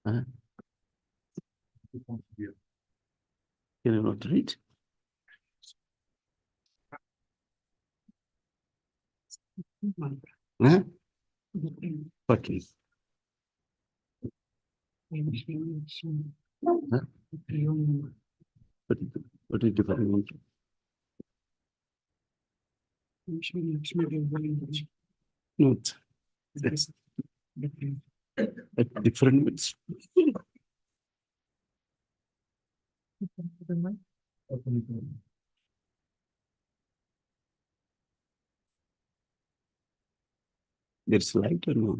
Can you not read? Huh? Okay. Huh? What is different one? No, it's different words. There's light or no?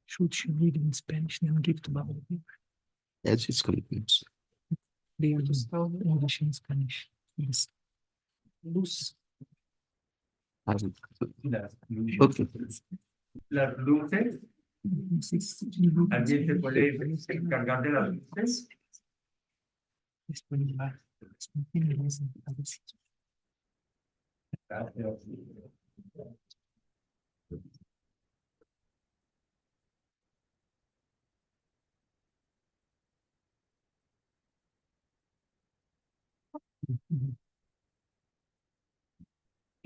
Should she read in Spanish and give to Baba? As it's confused. They understand English and Spanish. Yes. Luz. Okay. Las luces, ¿alguien se puede encargar de las luces? Gracias.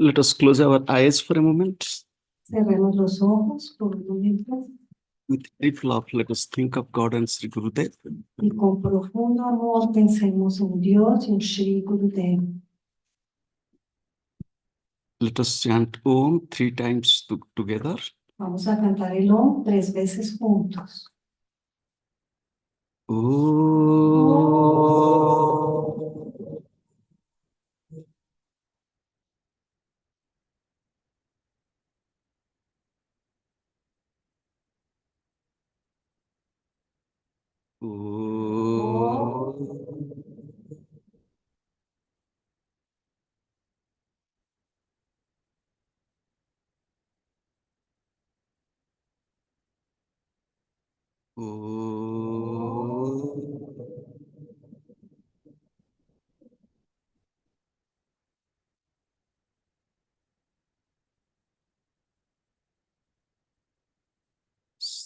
Let us close our eyes for a moment. Cerremos los ojos por un momento With deep love, let us think of God and Sri Gurudev. y con profundo amor pensemos en Dios y en Shri Gurudev. Let us chant Om 3 times together. Vamos a cantar el Om 3 veces juntos. Om.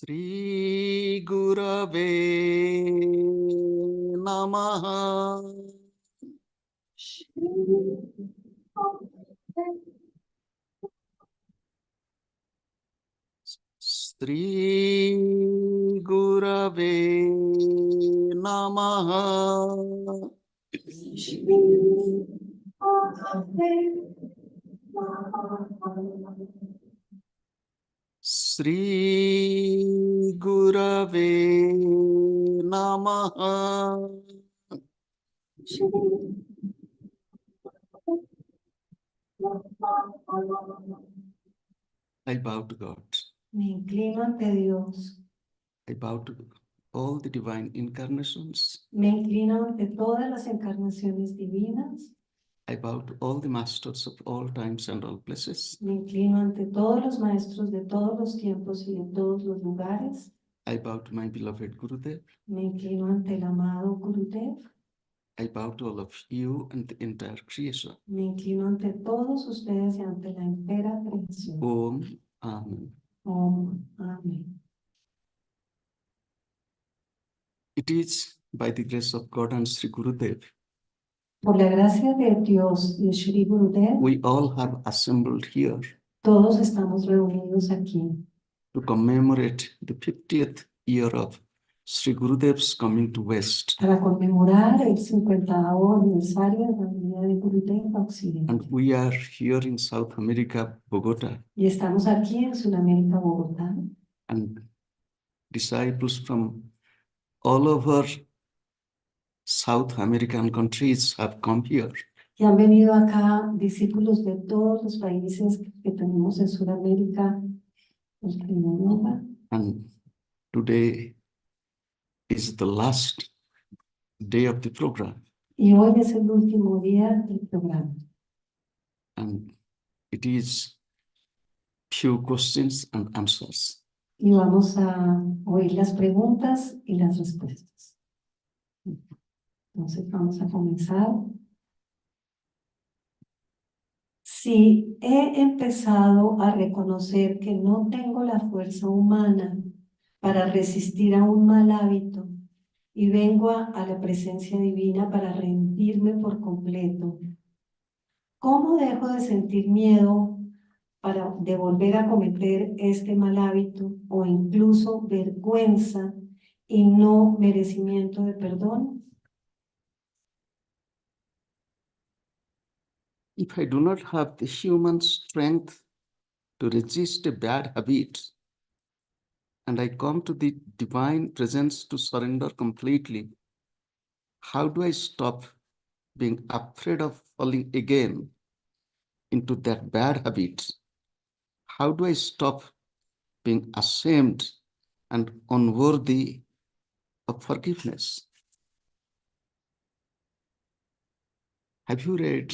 Shri Gurave Namaha. Shri Gurave Namaha. Shri Gurave Namaha. I bow to God. Me inclino ante Dios. I bow to all the divine incarnations. Me inclino ante todas las encarnaciones divinas. I bow to all the masters of all times and all places. Me inclino ante todos los maestros de todos los tiempos y de todos los lugares. I bow to my beloved Gurudev. Me inclino ante el amado Gurudev. I bow to all of you and the entire creation. Me inclino ante todos ustedes y ante la entera creación. Om. Amen. Om. Amén. It is by the grace of God and Sri Gurudev, Por la gracia de Dios y de Shri Gurudev, we all have assembled here todos estamos reunidos aquí to commemorate the 50th year of Sri Gurudev's coming to West. para conmemorar el 50º aniversario de la venida de Gurudev a Occidente. And we are here in South America, Bogotá, Y estamos aquí en Sudamérica, Bogotá, and disciples from all over South American countries have come here. y han venido acá discípulos de todos los países que tenemos en Sudamérica, el Kriya. And today is the last day of the program. Y hoy es el último día del programa. And it is few questions and answers. Y vamos a oír las preguntas y las respuestas. Entonces vamos a comenzar. Si he empezado a reconocer que no tengo la fuerza humana para resistir a un mal hábito y vengo a la presencia divina para rendirme por completo, ¿cómo dejo de sentir miedo de volver a cometer este mal hábito o incluso vergüenza y no merecimiento de perdón? If I do not have the human strength to resist a bad habit, and I come to the divine presence to surrender completely, how do I stop being afraid of falling again into that bad habit? How do I stop being ashamed and unworthy of forgiveness? Have you read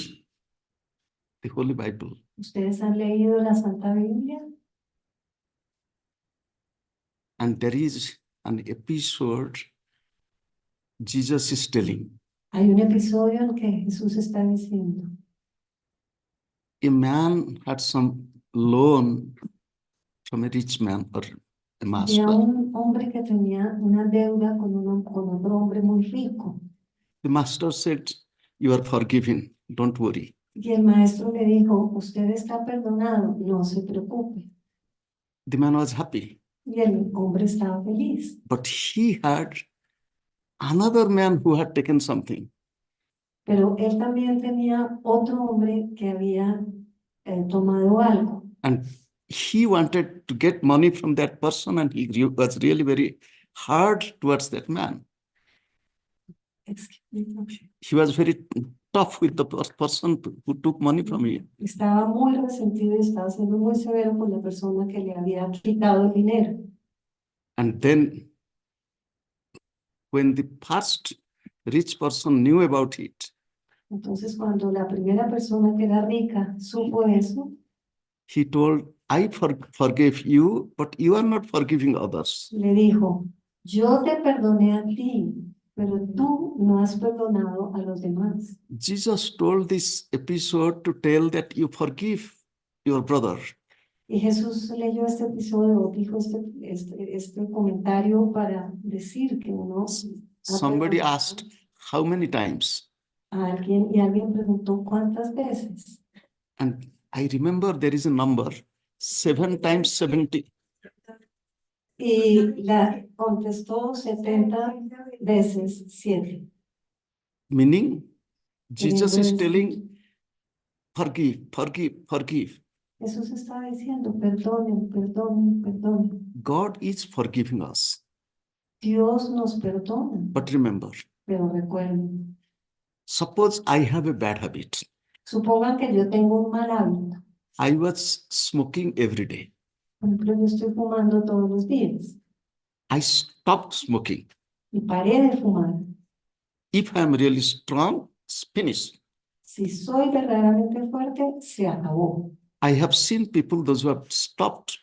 the Holy Bible? ¿Ustedes han leído la Santa Biblia? And there is an episode Jesus is telling. Hay un episodio en que Jesús está diciendo, A man had some loan from a rich man or a había master. un hombre que tenía una deuda con otro hombre muy rico. The master said, "You are forgiven, don't worry." Y el maestro le dijo, usted está perdonado, no se preocupe. The man was happy, Y el hombre estaba feliz. but he had another man who had taken something. Pero él también tenía otro hombre que había tomado algo. And he wanted to get money from that person, and he was really very hard towards that man. He was very tough with the person who took money from him. Estaba muy resentido y estaba siendo muy severo con la persona que le había quitado el dinero. And then when the first rich person knew about it, Entonces, cuando la primera persona que era rica supo eso, he told, "I forgave you, but you are not forgiving others." le dijo, yo te perdoné a ti, pero tú no has perdonado a los demás. Jesus told this episode to tell that you forgive your brother. Y Jesús leyó este episodio, dijo este comentario para decir que uno Somebody perdonado asked, "How many times?" a alguien y alguien preguntó cuántas veces. And I remember there is a number, 7 times 70. Y la contestó 70 veces 7. Meaning, Jesus is Queriendo telling, decir, forgive, forgive, forgive. Jesús estaba diciendo, perdonen, perdonen, perdonen. God is forgiving us. Dios nos perdona, But remember, pero recuerden, suppose I have a bad habit. supongan que yo tengo un mal hábito. I was smoking every day. Por ejemplo, yo estoy fumando todos los días I stopped smoking. y paré de fumar. If I am really strong, it's finished. Si soy verdaderamente fuerte, se acabó. I have seen people, those who have stopped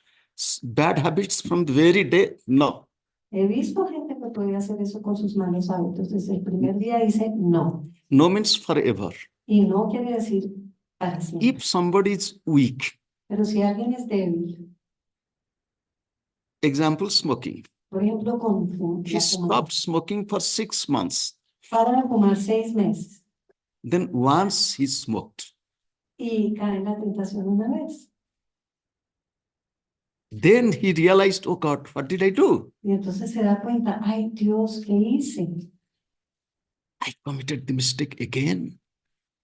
bad habits from the very day. No, He visto gente que puede hacer eso con sus malos hábitos. Desde el primer día dice no. no means forever. Y no quiere decir para siempre. If somebody is weak, Pero si alguien es débil, example, smoking. por ejemplo, con He la stopped smoking for 6 months. para de fumar 6 meses Then once he smoked. y cae en la tentación una vez. Then he realized, oh God, what did I do? Y entonces se da cuenta, ay Dios, ¿qué hice? I committed the mistake again.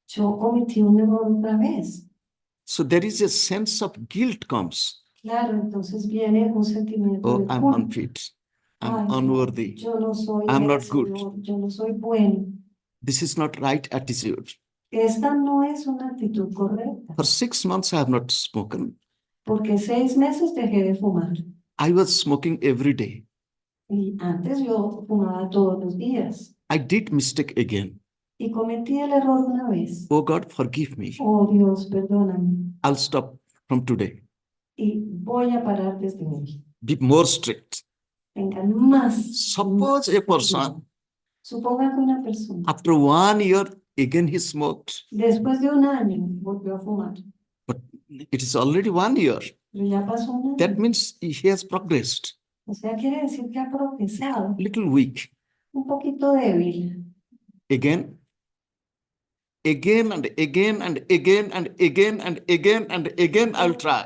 Yo cometí un error otra vez. So there is a sense of guilt comes. Claro, entonces viene un sentimiento Oh, de I'm culpa. unfit. I'm Ay, no, unworthy. yo no soy I'm not good. merecedor, yo no soy bueno. This is not right attitude. Esta no es una actitud correcta, For 6 months, I have not spoken. porque 6 meses dejé de fumar. I was smoking every day. Y antes yo fumaba todos los días. I did mistake again. Y cometí el error una vez. Oh God, forgive me. Oh Dios, perdóname. I'll stop from today. Y voy a parar desde hoy. Be more strict. Tengan más. Suppose a person, Suponga que una persona, after 1 year, again he smoked. después de un año, volvió a fumar. But it is already 1 year. pero ya pasó un That año. means he has progressed. O sea, quiere decir que ha progresado, Little weak. un poquito débil. Again and again and again and again and again and again I'll try.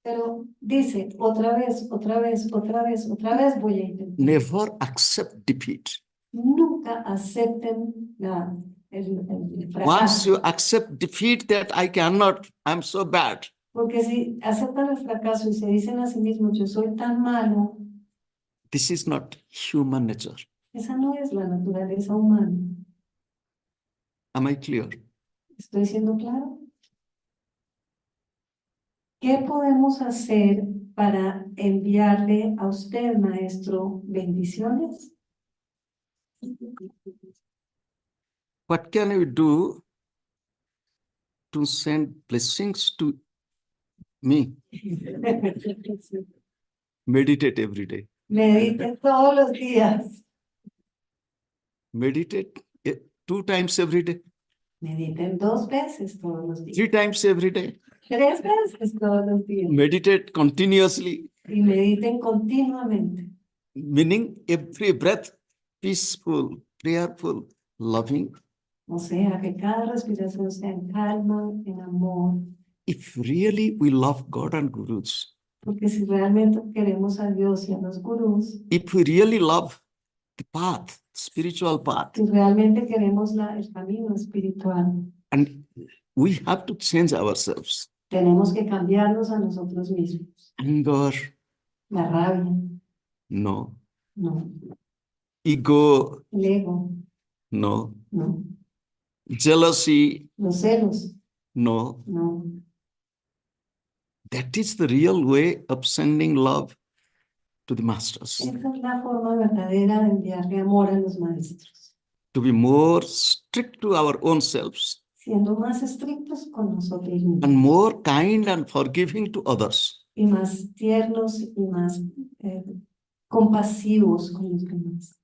Pero dice, otra vez, otra vez, otra vez, otra vez voy a intentar. Never accept defeat. Nunca acepten el Once fracaso. you accept defeat that I cannot, I'm so bad, Porque si aceptan el fracaso y se dicen a sí mismos, yo soy tan malo, this is not human nature. esa no es la naturaleza humana. Am I clear? ¿Estoy siendo claro? ¿Qué podemos hacer para enviarle a usted, maestro, bendiciones? What can we do to send blessings to me? Meditate every day. Medite todos los días. Meditate 2 times every day, Mediten 2 veces todos los días. 3 times every day. 3 veces todos los días. Meditate continuously, Y mediten continuamente. meaning every breath peaceful, prayerful, loving. O sea, que cada respiración sea en calma, en amor. If really we love God and Gurus, Porque si realmente queremos a Dios y a los gurús, if we really love the path, spiritual path, si realmente queremos el camino espiritual, and we have to change ourselves. tenemos que cambiarnos a nosotros mismos. Anger, La rabia, no. no. Ego, El ego, no. no. Jealousy, Los celos, no. no. That is the real way of sending love to the masters. Esa es la forma verdadera de enviarle amor a los maestros. To be more strict to our own selves Siendo más estrictos con nosotros mismos. and more kind and forgiving to others. Y más tiernos y más compasivos con los demás.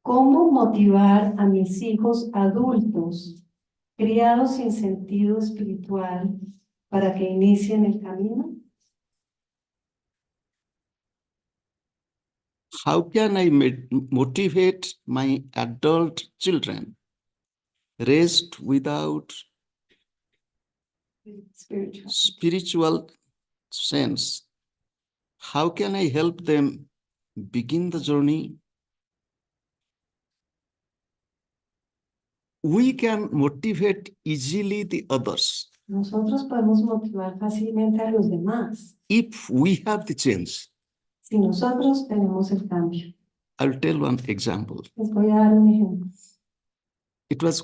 ¿Cómo motivar a mis hijos adultos, criados sin sentido espiritual, para que inicien el camino? How can I motivate my adult children raised without Spiritual. spiritual sense? How can I help them begin the journey? We can motivate easily the others Nosotros podemos motivar fácilmente a los demás if we have the chance. si nosotros tenemos el cambio. I'll tell one example. Les voy a dar un ejemplo. It was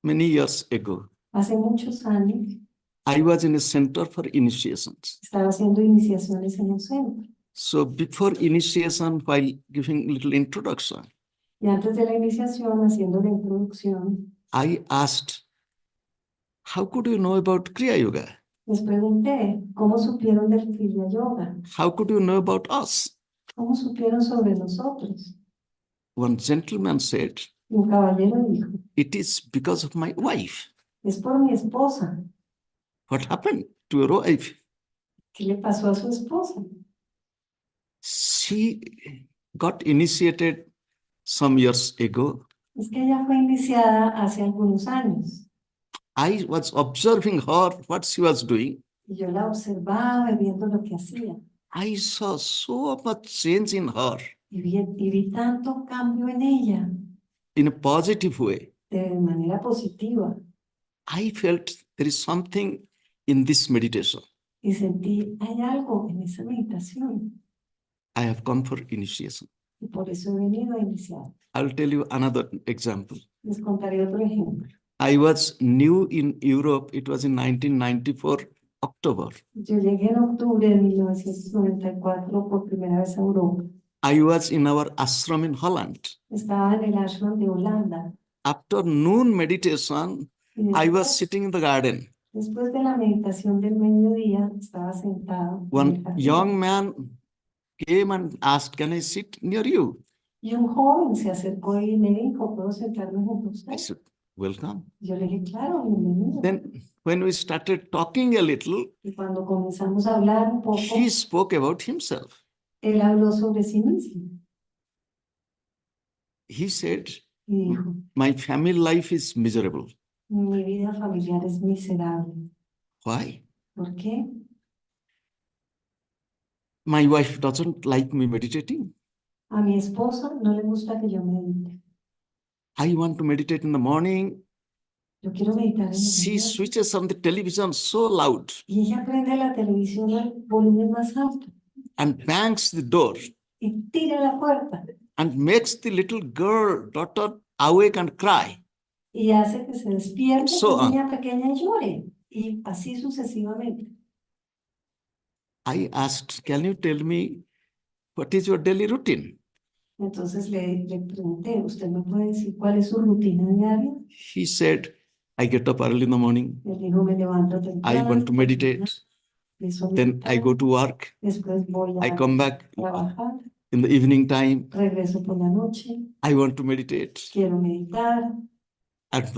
many years ago. Hace muchos años I was in a center for initiations. estaba haciendo iniciaciones en un centro. So before initiation, while giving little introduction, Y antes de la iniciación, haciendo la introducción, I asked, how could you know about Kriya Yoga? les pregunté, ¿cómo supieron del Kriya Yoga? How could you know about us? ¿Cómo supieron sobre nosotros? One gentleman said, Y un caballero dijo, it is because of my wife. es por mi esposa. What happened to your wife? ¿Qué le pasó a su esposa? She got initiated some years ago. Es que ella fue iniciada hace algunos años. I was observing her, what she was doing. Y yo la observaba y viendo lo que hacía. I saw so much change in her Y vi tanto cambio en ella in a positive way. de manera positiva. I felt there is something in this meditation. Y sentí, hay algo en esa meditación. I have come for initiation. Y por eso he venido a iniciar. I'll tell you another example. Les contaré otro ejemplo. I was new in Europe. It was in 1994, October. Yo llegué en octubre de 1994 por primera vez a Europa. I was in our ashram in Holland. Estaba en el ashram de Holanda. After noon meditation, Y I was después, sitting in the garden. después de la meditación del mediodía, estaba sentado en el One jardín. young man came and asked, can I sit near you? Y un joven se acercó y me dijo, ¿puedo sentarme junto a I usted? said, welcome. Yo le dije, claro, bienvenido. Then when we started talking a little, Y cuando comenzamos a hablar un poco, he spoke about himself. él habló sobre sí mismo He said, y dijo, my family life is miserable. mi vida familiar es miserable. Why? ¿Por qué? My wife doesn't like me meditating. A mi esposa no le gusta que yo medite. I want to meditate in the morning. Yo quiero meditar en la She mañana. switches on the television so loud Y ella prende la televisión al volumen más alto and bangs the door y tira la puerta and makes the little girl, daughter, awake and cry. y hace que se despierte So la on. niña pequeña y llore. Y así sucesivamente. I asked, can you tell me what is your daily routine? Entonces le pregunté, ¿usted me puede decir cuál es su rutina diaria? He said, I get up early in the morning. Él dijo, me levanto I temprano. want to meditate. empiezo a Then I meditar, go to work. después voy I a come back trabajar, in the evening time. regreso por la noche, I want to meditate. quiero meditar, And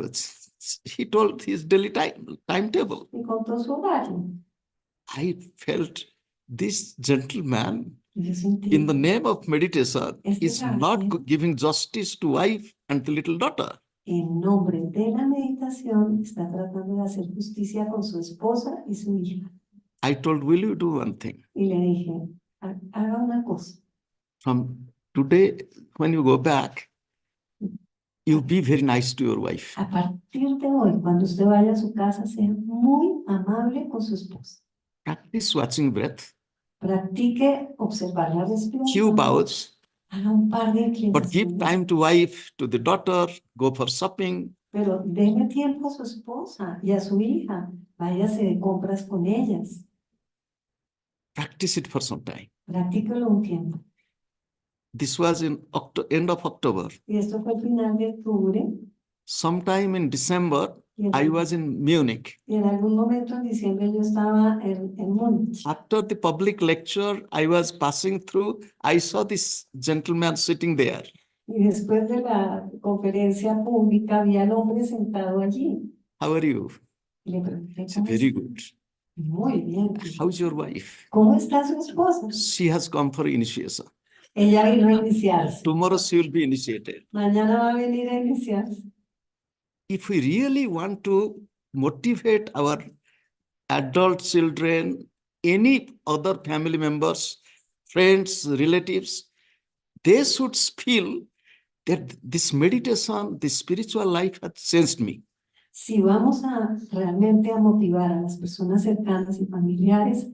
he told his daily timetable. y contó su horario. I felt this gentleman, Y yo sentí, in the name of meditation, Este is not caballero, giving justice to wife and the little daughter. en nombre de la meditación, está tratando de hacer justicia con su esposa y su hija. I told, will you do one thing? Y le dije, haga una cosa. From today, when you go back, you be very nice to your wife. A partir de hoy, cuando usted vaya a su casa, sea muy amable con su esposa. Practice watching breath, Practique observar la few respiración. bows, Haga un par de but give inclinaciones. time to wife, to the daughter, go for shopping. Pero déle tiempo a su esposa y a su hija. Váyase de compras con ellas. Practice it for some time. Practíquelo un tiempo. This was in end of October. Y esto fue el final de octubre. Sometime in December, Y en, I was in Munich. y en algún momento en diciembre yo estaba en Múnich. After the public lecture, I was passing through. I saw this gentleman sitting there. Y después de la conferencia pública había el hombre sentado allí. How are you? Y le pregunté, It's ¿cómo very está? good. Muy bien. How's your wife? ¿Cómo está su esposa? She has come for initiation. Ella vino a iniciarse. Tomorrow she will be initiated. Mañana va a venir a iniciarse. If we really want to motivate our adult children, any other family members, friends, relatives, they should feel that this meditation, this spiritual life has changed me. Si vamos a realmente a motivar a las personas cercanas y familiares,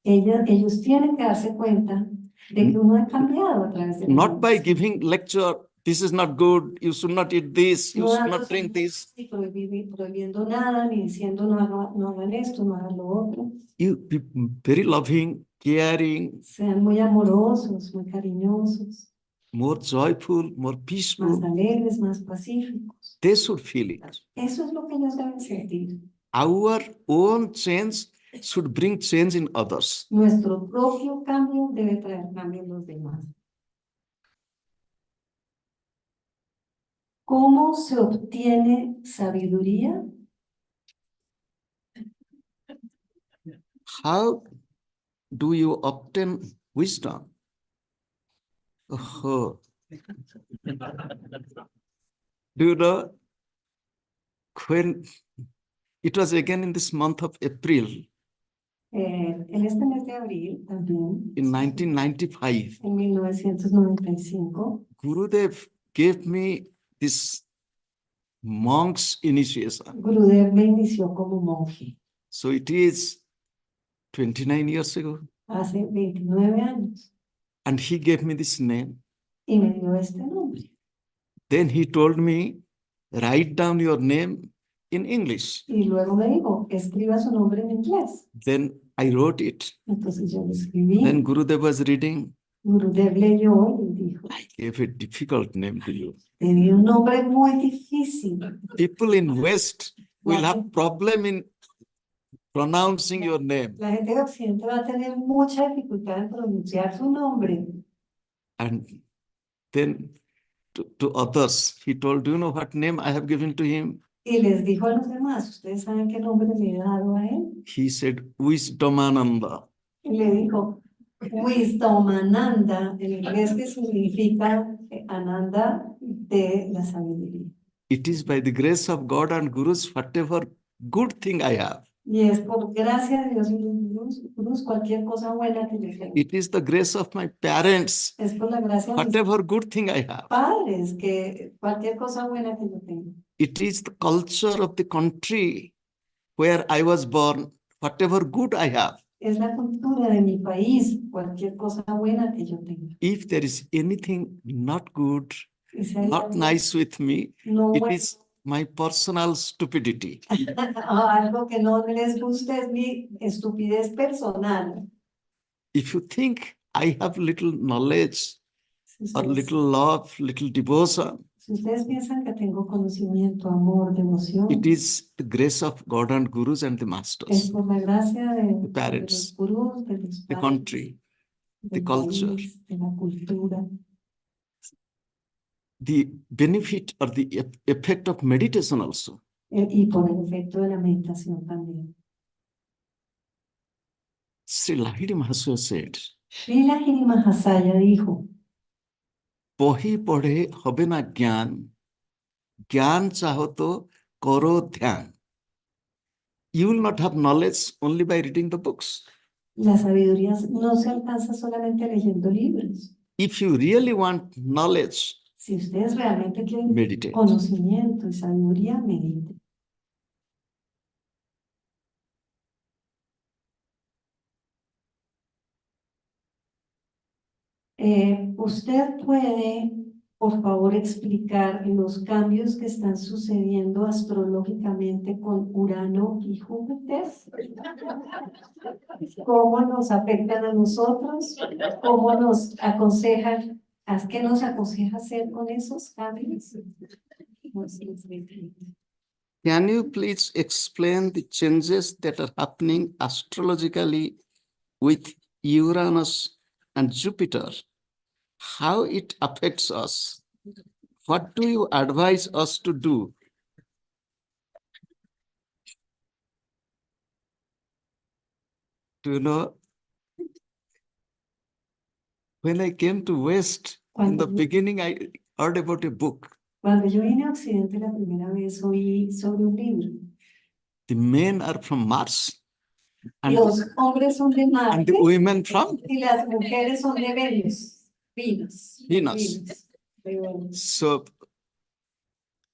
ellos tienen que darse cuenta de que uno ha cambiado a través de la Not by meditación. giving lecture, this is not good, you should not eat this, you No should dando not drink this. ni prohibiendo nada, ni diciendo no hagan esto, no hagan lo otro. You be very loving, caring, Sean muy amorosos, muy cariñosos, more joyful, more más peaceful. alegres, más pacíficos. They should feel it. Eso es lo que ellos deben sentir. Our own change should bring change in others. Nuestro propio cambio debe traer cambio en los demás. ¿Cómo se obtiene sabiduría? How do you obtain wisdom? Oh. Do you know, when it was again in this month of April En este mes de abril también, in 1995, en 1995, Gurudev gave me this monk's initiation. Gurudev me inició como monje So it is 29 years ago. hace 29 años And he gave me this name. y me dio este nombre. Then he told me, write down your name in English. Y luego me dijo, escriba su nombre en inglés. Then I wrote it. Entonces yo lo escribí. Then Gurudev was reading. Gurudev leyó y dijo, I gave a difficult name to you. te di un nombre muy difícil. People in West will have problem in pronouncing your name. La gente de Occidente va a tener mucha dificultad en pronunciar su nombre. And then to others. He told, do you know what name I have given to him? Y les dijo a los demás, ¿ustedes saben qué nombre le he dado a él? He said, Wisdomananda. Y le dijo, Wisdomananda, en inglés que significa Ananda de la sabiduría. It is by the grace of God and Gurus, whatever good thing I have. Y es por gracia de Dios y los gurús, cualquier cosa buena que yo tenga. It is the grace of my parents, Es por la gracia de mis whatever good thing I have. padres, que cualquier cosa buena que yo tenga. It is the culture of the country where I was born, whatever good I have. Es la cultura de mi país, cualquier cosa buena que yo tenga. If there is anything not good, Y si hay not algo nice with me, no it bueno, is my personal stupidity. algo que no les guste es mi estupidez personal. If you think I have little knowledge Si or ustedes, little love, little devotion, si ustedes piensan que tengo conocimiento, amor, devoción, it is the grace of God and Gurus and the es masters, por la gracia de los parents, gurús, de los the padres, country, the del culture. país, de la cultura. The benefit or the effect of meditation also. Y por el efecto de la meditación también. Sri Lahiri Mahasaya said, Srila Mahasaya dijo, বহি পড়ে হবে না জ্ঞান, জ্ঞান চাহো তো করো ধ্যান. You will not have knowledge only by reading the books. la sabiduría no se alcanza solamente leyendo libros. If you really want knowledge, Si ustedes realmente quieren meditate. conocimiento y sabiduría, mediten. Usted puede, por favor, explicar los cambios que están sucediendo astrológicamente con Urano y Júpiter. ¿Cómo nos afectan a nosotros? ¿Cómo nos aconsejan? ¿Qué nos aconseja hacer con esos cambios? Can you please explain the changes that are happening astrologically with Uranus and Jupiter? How it affects us? What do you advise us to do? Do you know, when I came to West, in the beginning, I heard about a book. Cuando yo vine a Occidente la primera vez, oí sobre un libro. The men are from Mars and, Los hombres son de and Marte the women from. y las mujeres son de Venus. Venus. Venus. De Venus. So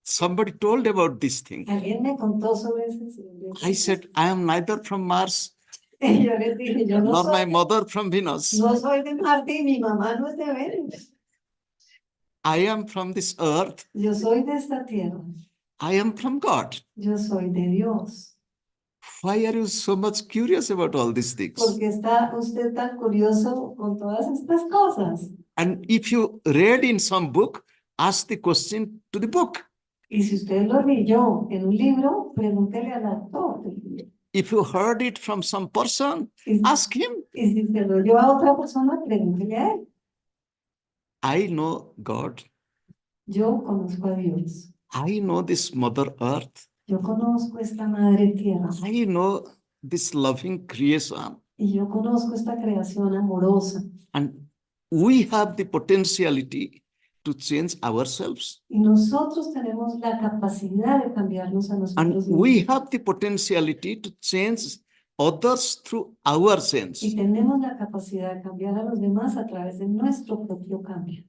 somebody told about this thing. Alguien me contó sobre ese. I said, I am neither from Mars Y yo les dije, yo no nor my soy, mother from Venus. no soy de Marte y mi mamá no es de Venus. I am from this earth. Yo soy de esta tierra. I am from God. Yo soy de Dios. Why are you so much curious about all these things? Porque está usted tan curioso con todas estas cosas. And if you read in some book, ask the question to the book. Y si usted lo leyó en un libro, pregúntele al autor del libro. If you heard it from some person, Y, ask him. y si se lo oyó a otra persona, pregúntele a él. I know God. Yo conozco a Dios. I know this Mother Earth. Yo conozco esta madre tierra. I know this loving creation. Y yo conozco esta creación amorosa. And we have the potentiality to change ourselves. Y nosotros tenemos la capacidad de cambiarnos a And nosotros we mismos. have the potentiality to change others through our change. Y tenemos la capacidad de cambiar a los demás a través de nuestro propio cambio.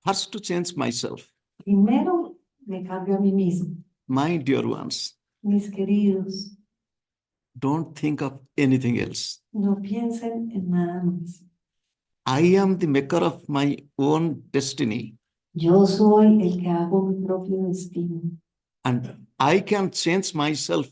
First to change myself, Primero me cambio a mí mismo. my dear ones. Mis queridos, Don't think of anything else. no piensen en nada más. I am the maker of my own destiny, Yo soy el que hago mi propio destino. and I can change myself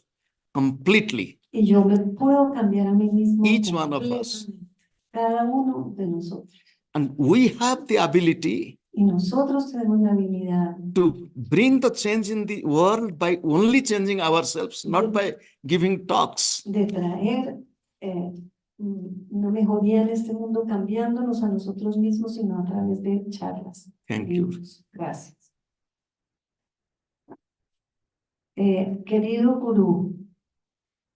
completely. Y yo me puedo cambiar a mí mismo. Each one of us. completamente. Cada uno de nosotros. And we have the ability Y nosotros tenemos la habilidad to bring the change in the world by only changing ourselves, not by giving talks. de traer una mejoría en este mundo cambiándonos a nosotros mismos, sino a través de charlas. Thank you. libros. Gracias. Querido Gurú,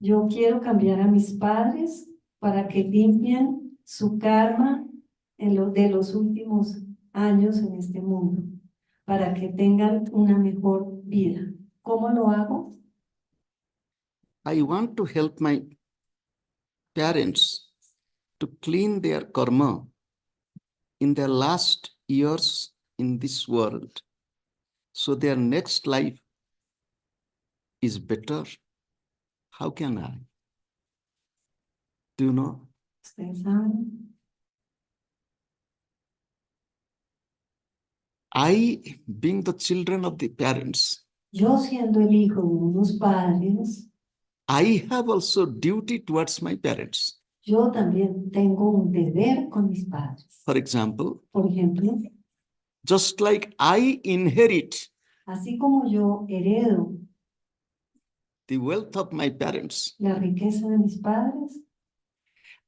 yo quiero cambiar a mis padres para que limpien su karma de los últimos años en este mundo, para que tengan una mejor vida. ¿Cómo lo hago? I want to help my parents to clean their karma in their last years in this world, so their next life is better. How can I? Do you know? Ustedes saben. I, being the children of the parents, Yo siendo el hijo de unos padres, I have also duty towards my parents. yo también tengo un deber con mis padres. For example, Por ejemplo, just like I inherit así como yo heredo the wealth of my parents, la riqueza de mis padres,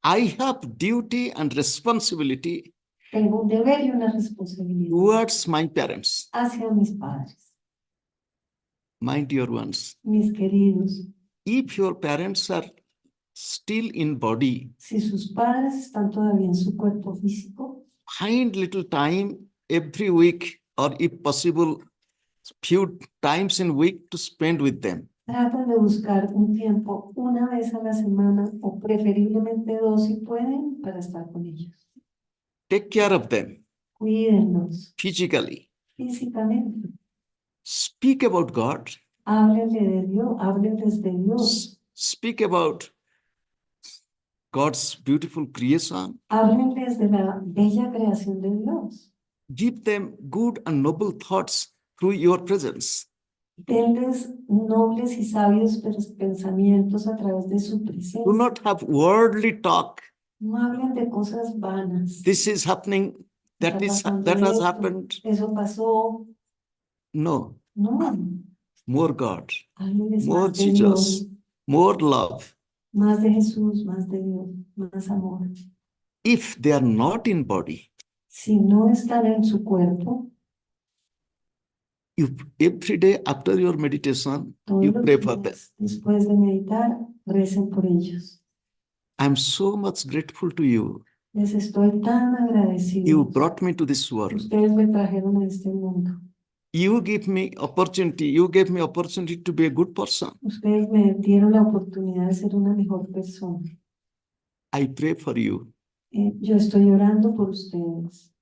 I have duty and responsibility tengo un deber y una responsabilidad towards my parents, hacia mis padres. my dear ones. Mis queridos, If your parents are still in body, si sus padres están todavía en su cuerpo físico, find little time every week, or if possible, few times in week to spend with them. traten de buscar un tiempo una vez a la semana o preferiblemente dos si pueden para estar con ellos. Take care of them Cuídenlos physically. físicamente. Speak about God. Háblenle de Dios, háblenles de Dios. Speak about God's beautiful creation. Háblenles de la bella creación de Dios. Give them good and noble thoughts through your presence. Denles nobles y sabios pensamientos a través de su presencia. Do not have worldly talk. No hablen de cosas vanas. This is happening. That Está has pasando happened. Eso pasó. No, No. more God, Háblenles more más de Dios, Jesus, more love. más de Jesús, más de Dios, más amor. If they are not in body, Si no están en su cuerpo, you every day after your meditation, todos you los pray for them. días, después de meditar, recen por ellos. I'm so much grateful to you. Les estoy tan agradecido. You brought me to this world. Ustedes me trajeron a este mundo. You gave me opportunity. You gave me opportunity to be a good person. Ustedes me dieron la oportunidad de ser una mejor persona. I pray for you. Yo estoy orando por ustedes.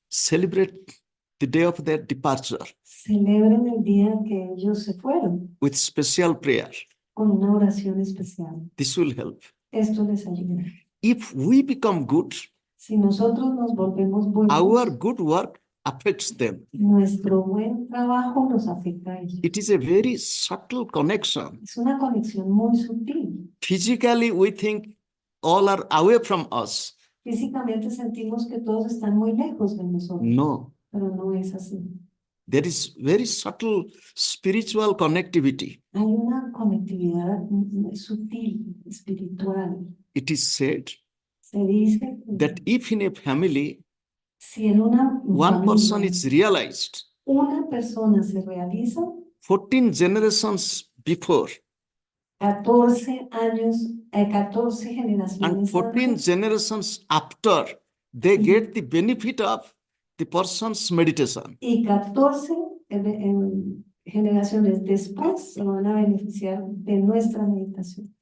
Celebrate the day of their departure Celebren el día en que ellos se fueron with special prayer. con una oración especial. This will help. Esto les ayuda. If we become good, Si nosotros nos volvemos buenos, our good work affects them. nuestro buen trabajo los afecta a ellos. It is a very subtle connection. Es una conexión muy sutil. Physically, we think all are away from us. Físicamente sentimos que todos están muy lejos de nosotros, No, pero no es así. there is very subtle spiritual connectivity. Hay una conectividad sutil, espiritual. It is said Se dice que that if in a family, si en una one person familia is realized, una persona se realiza, 14 generations before 14 años, 14 and generaciones 14 antes, generations after, they get the benefit of the person's meditation. y 14 generaciones después se van a beneficiar de nuestra meditación.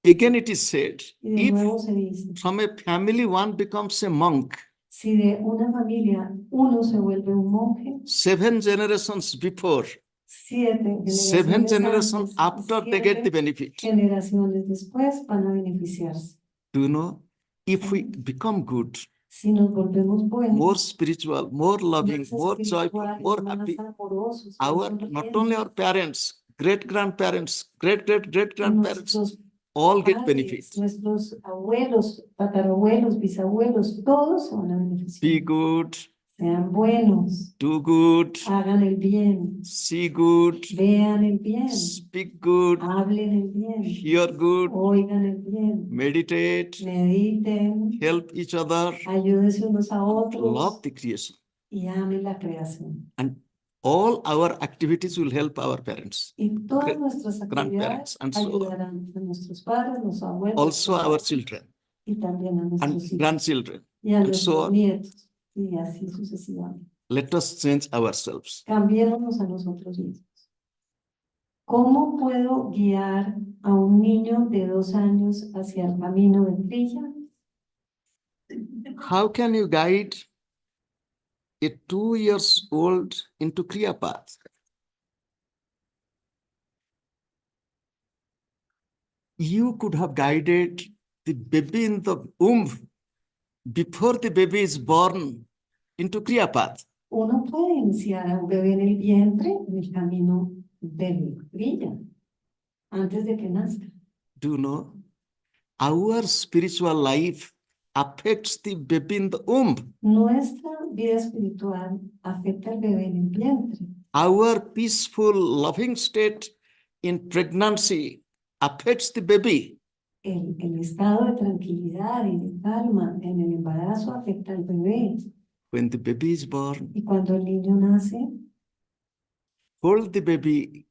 Again, it is said, Y de if nuevo se dice, from a family one becomes a monk, si de una familia uno se vuelve un monje, 7 generations before, 7 7 generaciones generations antes, after, they get the 7 benefit. generaciones después van a beneficiarse. Do you know? If we become good, Si nos volvemos buenos, more spiritual, more loving, más more joyful, espirituales, more más happy, amorosos, más not sonrientes, only our parents, great-grandparents, great-great-great-grandparents, nuestros all get padres, benefit. nuestros abuelos, tatarabuelos, bisabuelos, todos se van a beneficiar. Be good, Sean buenos, do good, hagan el bien, see good, vean el bien, speak good, hablen el bien, hear good, oigan el bien, meditate, mediten, help each other, ayúdense unos a love otros the creation. y amen la creación. And all our activities will help our parents, Y todas Gra- nuestras grandparents, actividades and so on. ayudarán a nuestros padres, nuestros abuelos, Also our nuestros children y también a and nuestros hijos grandchildren. y a and so nuestros on. nietos y así sucesivamente. Let us change ourselves. Cambiémonos a nosotros mismos. ¿Cómo puedo guiar a un niño de 2 años hacia el camino de Kriya? How can you guide a 2 years old into Kriya path? You could have guided the baby in the womb before the baby is born into Kriya path. Uno puede iniciar a un bebé en el vientre en el camino del Kriya antes de que nazca. Do you know? Our spiritual life affects the baby in the womb. Nuestra vida espiritual afecta al bebé en el vientre. Our peaceful, loving state in pregnancy affects the baby. El estado de tranquilidad y de calma en el embarazo afecta al bebé. When the baby is born, Y cuando el niño nace, hold the baby,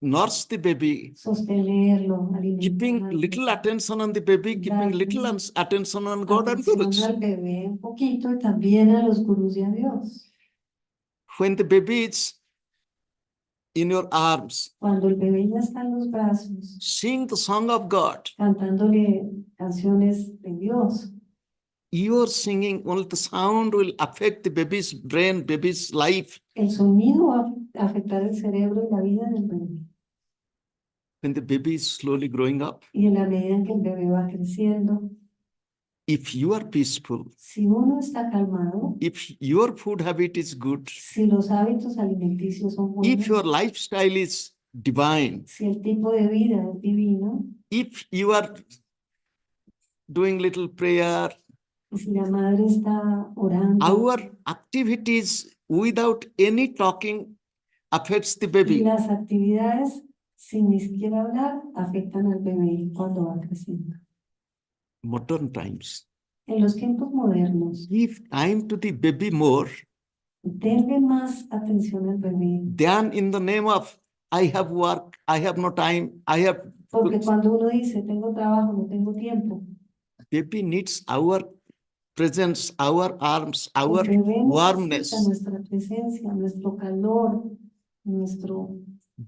nurse the baby, sostenerlo, keeping alimentarlo, little attention on the baby, keeping little attention on God and atención Gurus. al bebé un poquito y también a los gurús y a Dios. When the baby is in your arms, Cuando el bebé ya está en los brazos, sing the song of God. cantándole canciones de Dios, Your singing, only the sound will affect the baby's brain, baby's life. el sonido va a afectar el cerebro y la vida del bebé. When the baby is slowly growing up, Y en la medida en que el bebé va creciendo, if you are peaceful, si uno está calmado, if your food habit is good, si los hábitos alimenticios son if your buenos, lifestyle is divine, si el tipo de vida es divino, if you are doing little prayer, y si la madre está orando, our activities without any talking affects the y baby. las actividades sin ni siquiera hablar afectan al bebé cuando va creciendo. Modern times, En los tiempos modernos, give time to the baby more denle más atención al bebé, than in the name of I have work, I have no time, I have. porque cuando uno dice tengo trabajo, no tengo tiempo, Baby needs our presence, our arms, el our bebé necesita warmness. nuestra presencia, nuestro calor, nuestro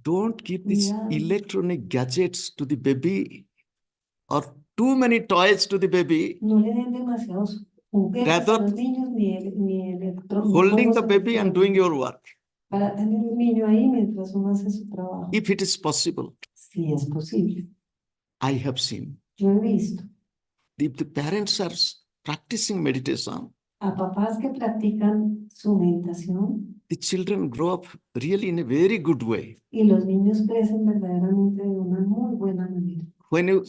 Don't give these cuidado. electronic gadgets to the baby or too many toys to the baby. No le den demasiados juguetes a Rather, los niños ni holding juegos the baby and doing electrónicos your work, para tener un niño ahí mientras uno hace su trabajo. if it is possible. Si es posible. I have seen Yo he visto if the parents are practicing meditation, a papás que practican su meditación the children grow up really in a very good way. y los niños crecen verdaderamente de una muy buena manera. When you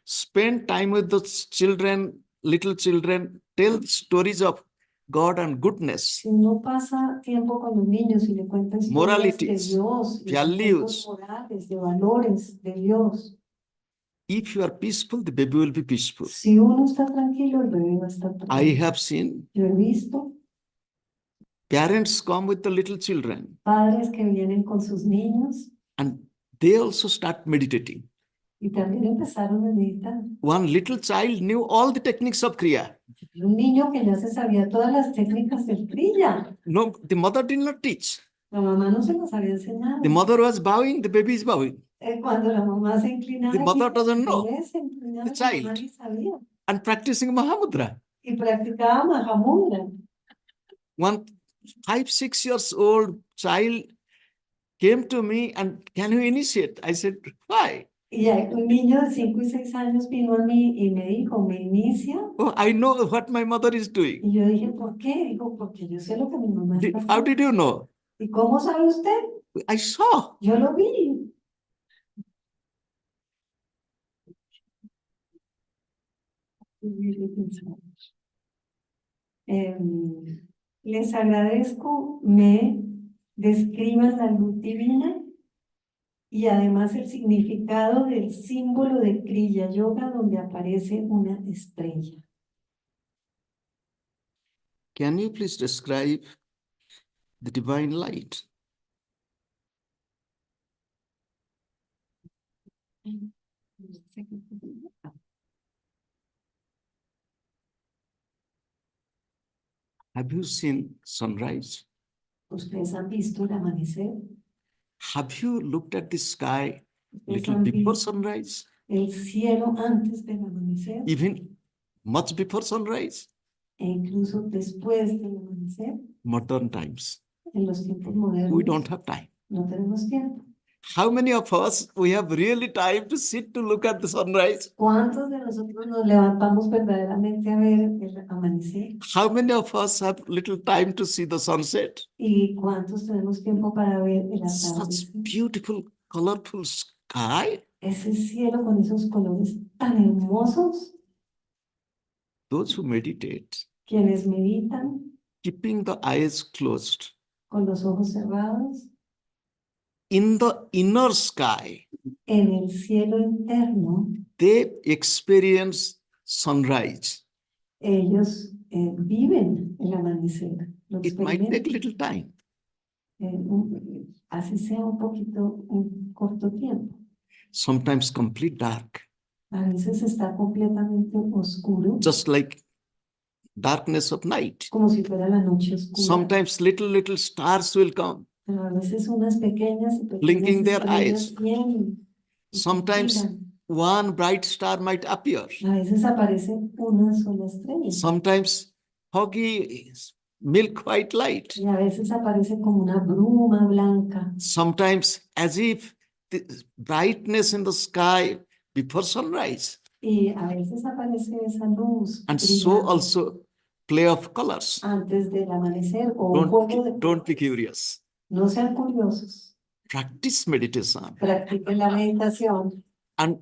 spend time with those children, little children, tell stories of God and goodness, Si uno pasa tiempo con los niños y le cuenta historias de moralities, Dios, y values. aspectos morales, de valores de Dios, If you are peaceful, the baby will be peaceful. si uno está tranquilo, el bebé va a estar I tranquilo. have seen Yo he visto parents come with the little children padres que vienen con sus niños and they also start meditating. y también empezaron a meditar. One little child knew all the techniques of Kriya. Un niño que ya se sabía todas las técnicas del Kriya. No, the mother did not teach. La mamá no se las había enseñado. The mother was bowing, the baby is bowing. Cuando la mamá se inclinaba, The mother doesn't el know. bebé se inclinaba, The la mamá child. ni sabía. And practicing Mahamudra. Y practicaba Mahamudra. One 5, 6 years old child came to me and can you initiate? I said, why? Y un niño de 5 y 6 años vino a mí y me dijo, ¿me inicia? Oh, I know what my mother is doing. Y yo dije, ¿por qué? Dijo, porque yo sé lo que mi mamá está How haciendo. did you know? ¿Y cómo sabe usted? I saw. Yo lo vi. Les agradezco me describan la luz divina y además el significado del símbolo de Kriya Yoga donde aparece una estrella. Can you please describe the divine light? Have you seen sunrise? ¿Ustedes han visto el amanecer? Have you looked at the sky ¿Ustedes little han before visto sunrise? el cielo antes del amanecer Even much before sunrise? e incluso después del amanecer? Modern times. En los tiempos We modernos don't have time. no tenemos tiempo. How many of us we have really time to sit to look at the sunrise? ¿Cuántos de nosotros nos levantamos verdaderamente a ver el amanecer? How many of us have little time to see the sunset? ¿Y cuántos tenemos tiempo para ver el Such atardecer? beautiful, colorful sky. Ese cielo con esos colores tan hermosos. Those who meditate, Quienes meditan keeping the eyes closed, con los ojos cerrados in the inner sky, en el cielo interno, they experience sunrise. ellos viven el amanecer. Lo It might take experimentan. little time. Así sea un poquito, un corto tiempo. Sometimes complete dark, A veces está completamente oscuro, just like darkness of night. como si fuera la noche oscura. Sometimes little stars will come. Pero a veces unas pequeñas y pequeñas Blinking their estrellas eyes. vienen y Sometimes brillan. one bright star might appear. A veces aparece una sola estrella Sometimes foggy milk white light. y a veces aparece como una bruma blanca. Sometimes as if the brightness in the sky before sunrise. Y a veces aparece esa luz And so brillante also play of colors. antes del amanecer o un juego de Don't be colores. curious. No sean curiosos. Practice meditation Practiquen la meditación and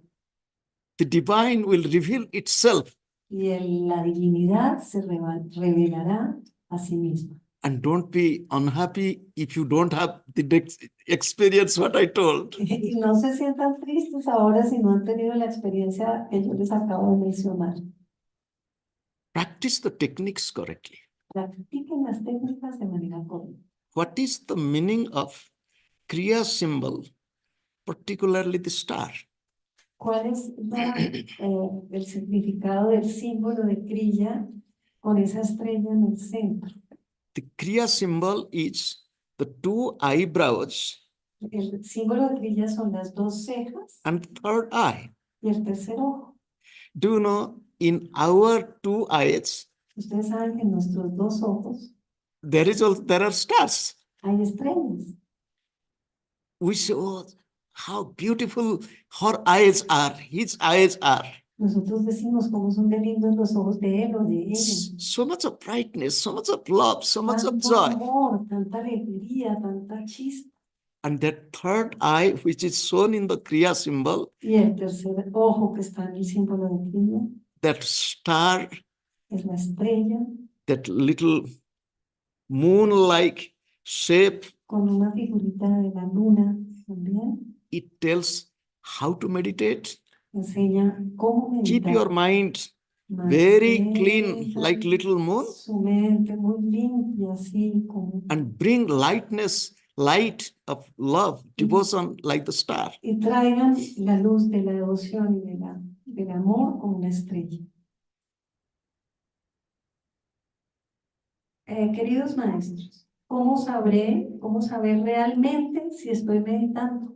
the divine will reveal itself. y la divinidad se revelará a sí misma. And don't be unhappy if you don't have the next experience what I told. Y no se sientan tristes ahora si no han tenido la experiencia que yo les acabo de mencionar. Practice the techniques correctly. Practiquen las técnicas de manera correcta. What is the meaning of Kriya symbol, particularly the star? ¿Cuál es el significado del símbolo de Kriya con esa estrella en el centro? The Kriya symbol is the two eyebrows El símbolo de Kriya son las dos cejas and third eye. y el tercer ojo. Do you know in our two eyes, Ustedes saben que en nuestros dos ojos there are stars. hay estrellas. We say, oh, how beautiful her eyes are, his eyes are. Nosotros decimos cómo son de lindos los ojos de él o de ella. So much of brightness, so much of love, so much of Tanto joy. amor, tanta alegría, tanta chispa. And that third eye, which is shown in the Kriya symbol, Y el tercer ojo que está en el símbolo de Kriya that star, es la estrella that little moon-like shape, con una figurita de la luna también. it tells how to meditate. Enseña cómo Keep meditar. your mind very clean, Mantenga like little moon, su mente muy limpia, así como, and bring lightness, light of love, devotion, like the star. y traigan la luz de la devoción y del amor como una estrella. Queridos maestros, cómo saber realmente si estoy meditando?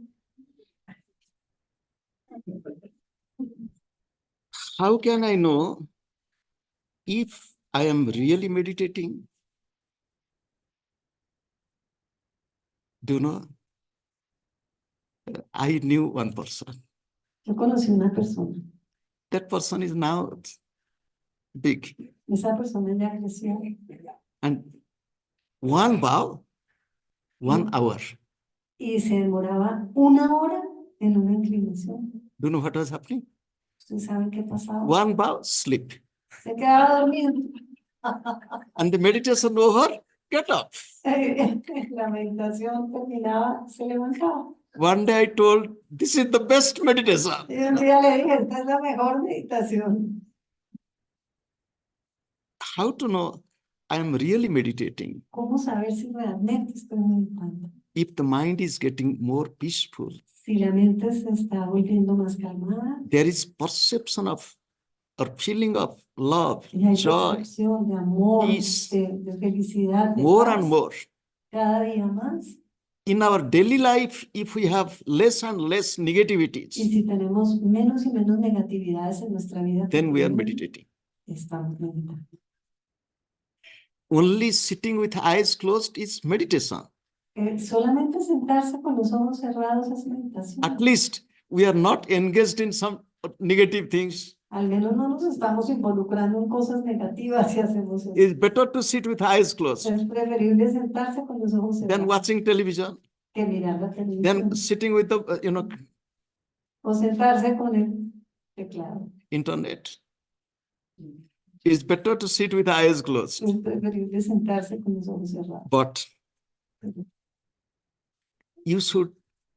How can I know if I am really meditating? Do you know? I knew one person. Yo conocí una persona, That person is now big. esa persona ya creció And one bow, 1 hour. y se demoraba 1 hora en una inclinación. Do you know what was happening? ¿Ustedes saben qué pasaba? One bow, sleep. Se quedaba dormido. And the meditation over, get up. La meditación terminaba, se levantaba. One day I told, this is the best meditation. Y un día le dije, esta es la mejor meditación. How to know I am really meditating? ¿Cómo saber si realmente estoy meditando? If the mind is getting more peaceful, Si la mente se está volviendo más calmada there is perception of or feeling of love, y hay joy, percepción de amor, peace, de felicidad, de more paz, and more. cada día más. In our daily life, if we have less and less Y negativities, si tenemos menos y menos negatividades en nuestra vida, then we are cotidiana, meditating. estamos meditando. Only sitting with eyes closed is meditation. Solamente sentarse con los ojos cerrados es meditación. At least we are not engaged in some negative things. Al menos no nos estamos involucrando en cosas negativas si hacemos eso. It's better to sit with eyes closed Es preferible sentarse con los ojos than cerrados watching television, que mirar la televisión than sitting with the o sentarse con el teclado. internet. It's better to sit with eyes closed. Es preferible sentarse con los ojos cerrados. But you should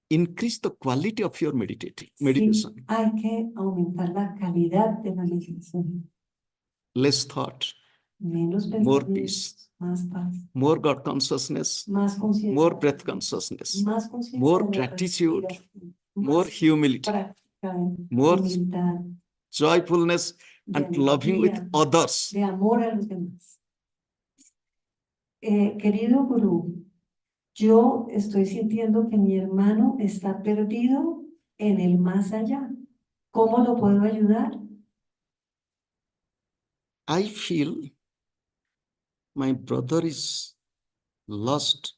increase the quality of your meditation. Sí, hay que aumentar la calidad de la meditación. Less thought, Menos more pensamientos, peace, más paz, more God consciousness, más conciencia, more breath consciousness, más conciencia more de la gratitude, respiración, more más humility, práctica de more humildad, joyfulness, de and loving with alegría, others. de amor a los demás. Querido Gurú, yo estoy sintiendo que mi hermano está perdido en el más allá. ¿Cómo lo puedo ayudar? I feel my brother is lost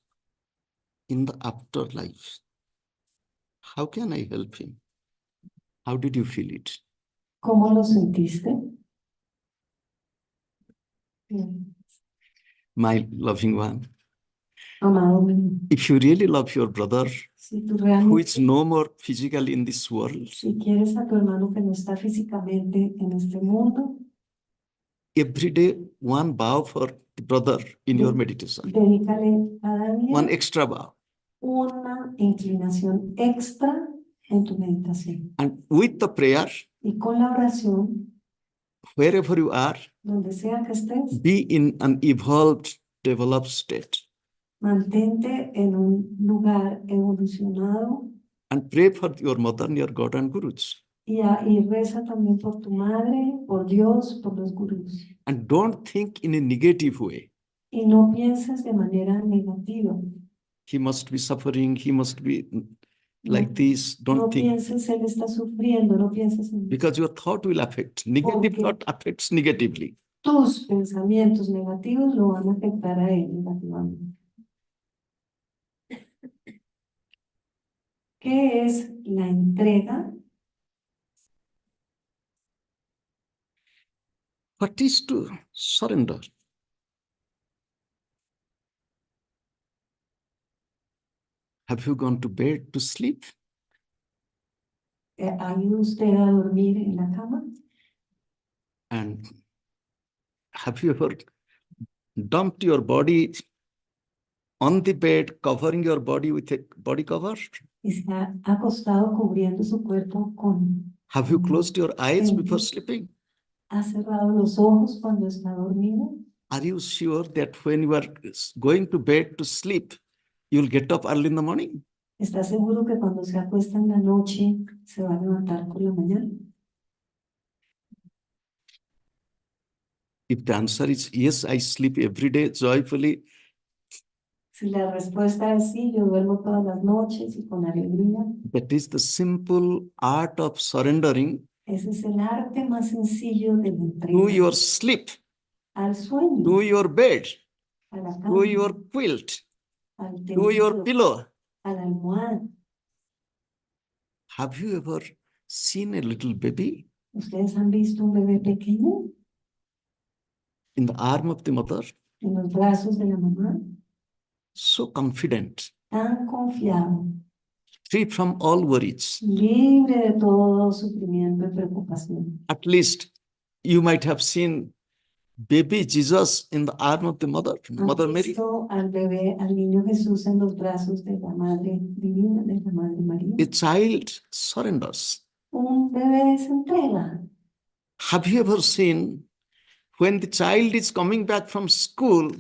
in the afterlife. How can I help him? How did you feel it? ¿Cómo lo sentiste? My loving one, Amado mío, if you really love your brother, si tú who realmente, is no more physically in this world, si quieres a tu hermano que no está físicamente en este mundo, every day one bow for the brother in your meditation, dedícale cada día one extra bow. una inclinación extra en tu meditación. And with the prayer, Y con la oración, wherever you are, donde sea que estés, be in an evolved, developed state. mantente en un lugar evolucionado And pray for your mother, and your God and Gurus. y reza también por tu madre, por Dios, por los gurús. And don't think in a negative way. Y no pienses de manera negativa. He must be suffering, he must be No, like this. no Don't think, pienses, él está sufriendo, no pienses en eso. because your thought will affect. Negative Okay. thought affects negatively. Tus pensamientos negativos lo van a afectar a él negativamente. ¿Qué es la entrega? What is to surrender? Have you gone to bed to sleep? ¿Ha ido usted a dormir en la cama? And have you ever dumped your body on the bed, covering your body with a body cover? Y se ha acostado cubriendo su cuerpo con... Have you closed your eyes before sleeping? ¿Ha cerrado los ojos cuando está dormido? Are you sure that when you are going to bed to sleep, you'll get up early in the morning? ¿Está seguro que cuando se acuesta en la noche se va a levantar por la mañana? If the answer is yes, I sleep every day joyfully, Si la respuesta es sí, yo duermo todas las noches y con alegría, that is the simple art of surrendering ese es el arte más sencillo de la to entrega your sleep, al sueño, to your bed, a la to cama, your quilt, al to your tendido, pillow. a la almohada. Have you ever seen a little baby ¿Ustedes han visto un bebé pequeño in the arm of the mother? en los brazos de la mamá? So confident, Tan confiado, free from all worries. libre de todo sufrimiento y preocupación. At least you might have seen baby Jesus in the arm of the mother, ¿Han Mother Mary? visto al bebé, al niño Jesús en los brazos de la Madre Divina, de la Madre María? A child surrenders. Un bebé se entrega. Have you ever seen when the child is coming back from school,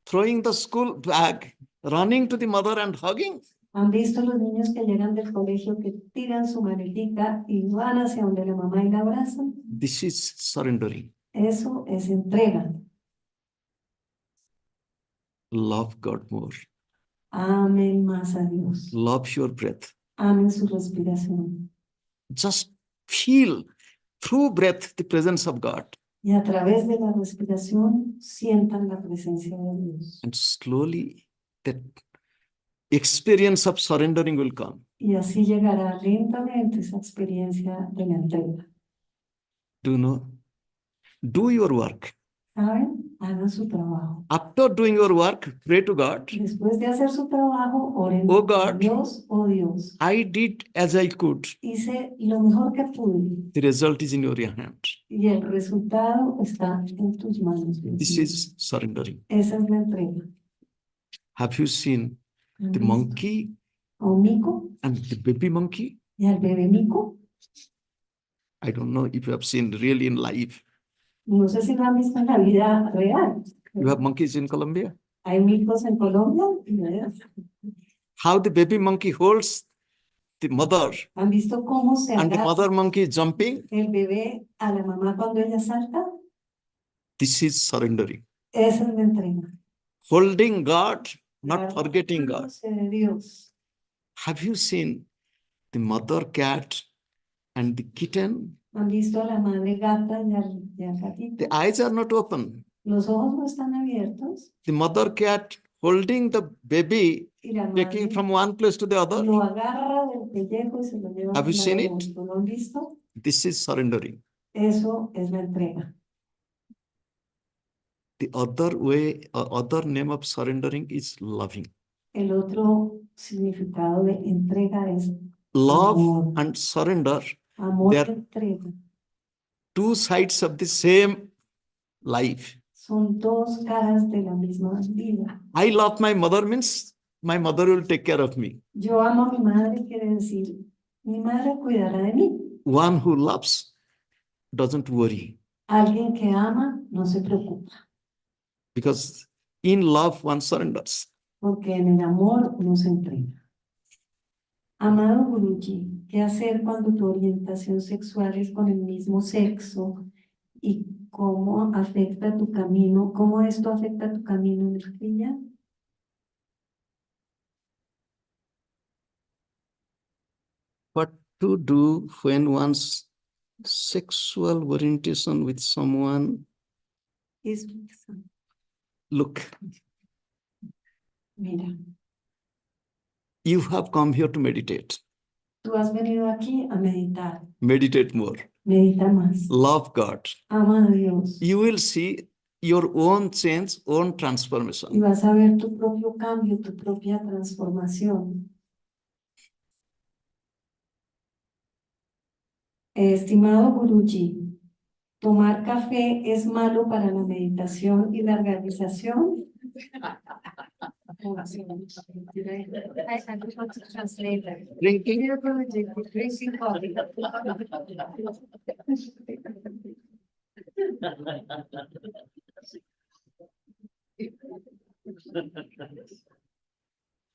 throwing the school bag, running to the mother and hugging? ¿Han visto los niños que llegan del colegio que tiran su maletica y van hacia donde la mamá y la abrazan? This is surrendering. Eso es entrega. Love God more. Amen más a Dios. Love your breath. Amen su respiración. Just feel through breath the presence of God. Y a través de la respiración sientan la presencia de Dios. And slowly that experience of surrendering will come. Y así llegará lentamente esa experiencia de la entrega. Do you know? Do your work. ¿Saben? Hagan su trabajo. After doing your work, pray to God. Después de hacer su trabajo, oren Oh a God. Dios, oh Dios. I did as I could. Hice lo mejor que pude The result is in your hand. y el resultado está en tus manos. Dios This mío. is surrendering. Esa es la entrega. Have you seen ¿Han the visto monkey a un mico and the baby monkey? y al bebé mico? I don't know if you have seen really in life. No sé si lo han visto en la vida real. You have monkeys in Colombia? Hay micos en Colombia. How the baby monkey holds the mother ¿Han visto cómo se and the agarra mother monkey is jumping? el bebé a la mamá cuando ella salta? This is surrendering. Esa es la entrega. Holding God, not forgetting God. Agarrándose de Dios. Have you seen the mother cat and the kitten? ¿Han visto a la madre gata y al gatito? The eyes are not open. Los ojos no están abiertos The mother cat holding the baby, y la taking madre from one place to the other. lo agarra del pellejo y se lo lleva Have you al seen lado it? otro. ¿Lo han visto? This is surrendering. Eso es la entrega. The other way, other name of surrendering is loving. El otro significado de entrega es Love amor. and surrender, Amor They y are- entrega. two sides of the same life. Son dos caras de la misma vida. I love my mother means my mother will take care of me. Yo amo a mi madre, quiere decir, mi madre cuidará de mí. One who loves doesn't worry, Alguien que ama no se preocupa, because in love one surrenders. porque en el amor uno se entrega. Amado Guruji, ¿qué hacer cuando tu orientación sexual es con el mismo sexo? ¿Y cómo afecta tu camino? ¿Cómo esto afecta tu camino en el Kriya? What to do when one's sexual orientation with someone? Look, Mira, you have come here to meditate. tú has venido aquí a meditar. Meditate more. Medita más. Love God. Ama a Dios. You will see your own change, own Y transformation. vas a ver tu propio cambio, tu propia transformación. Estimado Guruji, ¿tomar café es malo para la meditación y la realización? Drinking,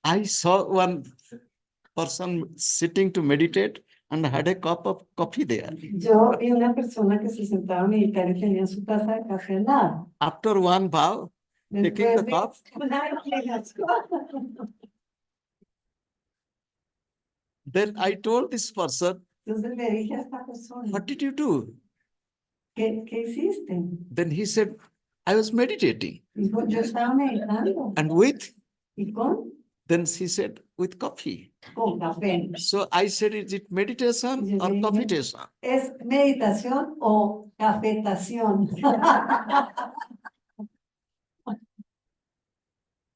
I saw one person sitting to meditate and had a cup of coffee there. Yo vi una persona que se sentaba a meditar y tenía su taza de café al lado. After one bow, taking the cup, then I told this person, Entonces le dije a esta persona, what did you do? ¿qué hiciste? Then he said, I was meditating. Dijo, yo estaba meditando. And with? ¿Y con? Then he said, with coffee. Con café. So I said, is it meditation Yo or le dije, coffeetation? ¿Es meditación o cafetación?